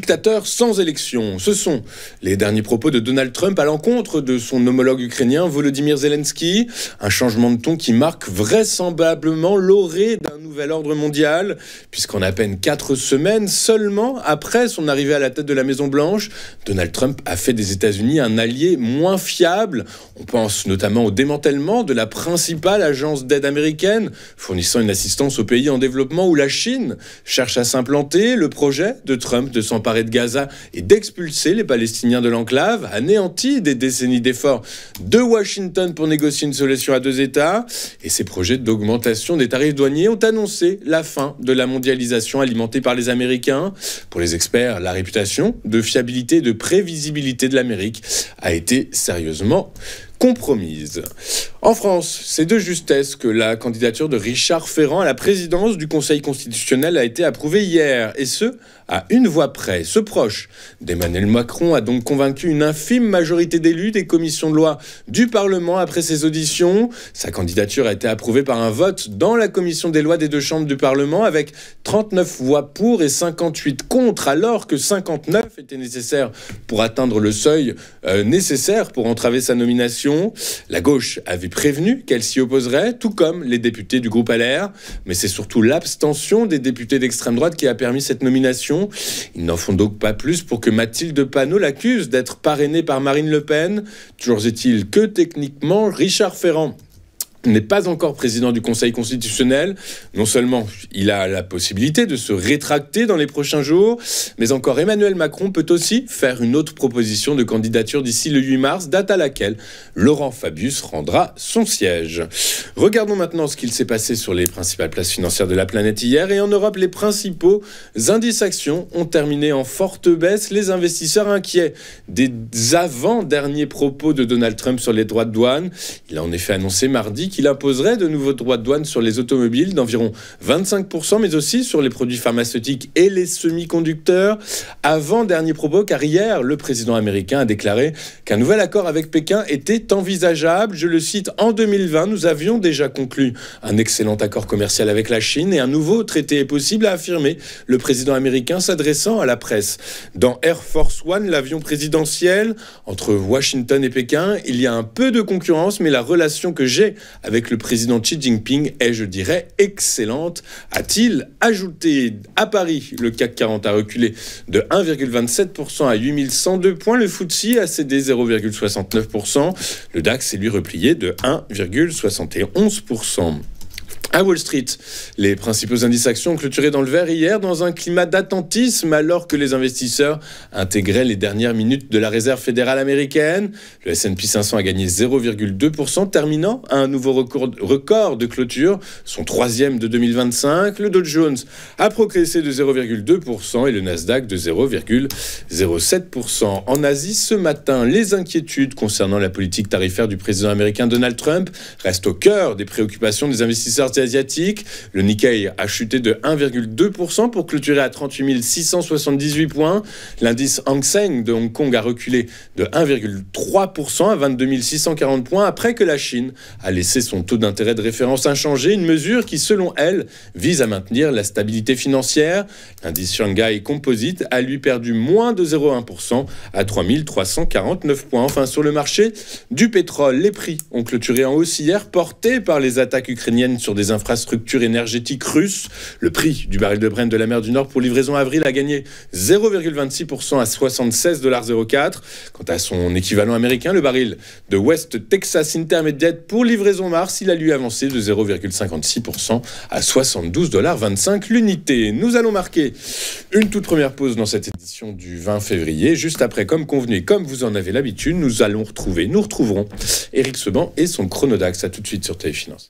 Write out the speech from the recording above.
dictateur sans élection. Ce sont les derniers propos de Donald Trump à l'encontre de son homologue ukrainien Volodymyr Zelensky. Un changement de ton qui marque vraisemblablement l'orée d'un nouvel ordre mondial, puisqu'en à peine 4 semaines seulement après son arrivée à la tête de la Maison-Blanche, Donald Trump a fait des États-Unis un allié moins fiable. On pense notamment au démantèlement de la principale agence d'aide américaine, fournissant une assistance aux pays en développement où la Chine cherche à s'implanter. Le projet de Trump de s'emparer de Gaza et d'expulser les Palestiniens de l'enclave anéantit des décennies d'efforts de Washington pour négocier une solution à 2 États. Et ces projets d'augmentation des tarifs douaniers ont annoncé la fin de la mondialisation alimentée par les Américains. Pour les experts, la réputation de fiabilité et de prévisibilité de l'Amérique a été sérieusement compromise. En France, c'est de justesse que la candidature de Richard Ferrand à la présidence du Conseil constitutionnel a été approuvée hier, et ce, à 1 voix près. Ce proche d'Emmanuel Macron a donc convaincu une infime majorité d'élus des commissions de loi du Parlement après ses auditions. Sa candidature a été approuvée par un vote dans la commission des lois des 2 chambres du Parlement, avec 39 voix pour et 58 contre, alors que 59 étaient nécessaires pour atteindre le seuil nécessaire pour entraver sa nomination. La gauche avait prévenu qu'elle s'y opposerait, tout comme les députés du groupe LR. Mais c'est surtout l'abstention des députés d'extrême droite qui a permis cette nomination. Ils n'en font donc pas plus pour que Mathilde Panot l'accuse d'être parrainée par Marine Le Pen. Toujours est-il que techniquement, Richard Ferrand n'est pas encore président du Conseil constitutionnel. Non seulement il a la possibilité de se rétracter dans les prochains jours, mais encore Emmanuel Macron peut aussi faire une autre proposition de candidature d'ici le 8 mars, date à laquelle Laurent Fabius rendra son siège. Regardons maintenant ce qu'il s'est passé sur les principales places financières de la planète hier. Et en Europe, les principaux indices actions ont terminé en forte baisse. Les investisseurs inquiets des avant-derniers propos de Donald Trump sur les droits de douane. Il a en effet annoncé mardi qu'il imposerait de nouveaux droits de douane sur les automobiles d'environ 25%, mais aussi sur les produits pharmaceutiques et les semi-conducteurs. Avant-dernier propos, car hier, le président américain a déclaré qu'un nouvel accord avec Pékin était envisageable. Je le cite, « En 2020, nous avions déjà conclu un excellent accord commercial avec la Chine et un nouveau traité est possible », a affirmé le président américain s'adressant à la presse. Dans Air Force One, l'avion présidentiel, entre Washington et Pékin, il y a un peu de concurrence, mais la relation que j'ai avec le président Xi Jinping est, je dirais, excellente, a-t-il ajouté. À Paris, le CAC 40 a reculé de 1,27% à 8102 points. Le FTSE a cédé 0,69%. Le DAX est lui replié de 1,71%. À Wall Street, les principaux indices actions ont clôturé dans le vert hier dans un climat d'attentisme alors que les investisseurs intégraient les dernières minutes de la réserve fédérale américaine. Le S&P 500 a gagné 0,2%, terminant à un nouveau record de clôture, son 3e de 2025. Le Dow Jones a progressé de 0,2% et le Nasdaq de 0,07%. En Asie, ce matin, les inquiétudes concernant la politique tarifaire du président américain Donald Trump restent au cœur des préoccupations des investisseurs asiatique. Le Nikkei a chuté de 1,2% pour clôturer à 38 678 points. L'indice Hang Seng de Hong Kong a reculé de 1,3% à 22 640 points après que la Chine a laissé son taux d'intérêt de référence inchangé, une mesure qui, selon elle, vise à maintenir la stabilité financière. L'indice Shanghai Composite a lui perdu moins de 0,1% à 3 349 points. Enfin, sur le marché du pétrole, les prix ont clôturé en hausse hier, portés par les attaques ukrainiennes sur des infrastructures énergétiques russes. Le prix du baril de Brent de la mer du Nord pour livraison avril a gagné 0,26% à 76,04 $. Quant à son équivalent américain, le baril de West Texas Intermediate pour livraison mars, il a lui avancé de 0,56% à 72,25 $ l'unité. Nous allons marquer une toute première pause dans cette édition du 20 février. Juste après, comme convenu et comme vous en avez l'habitude, nous retrouverons Éric Seban et son Chronodax. À tout de suite sur TV Finance.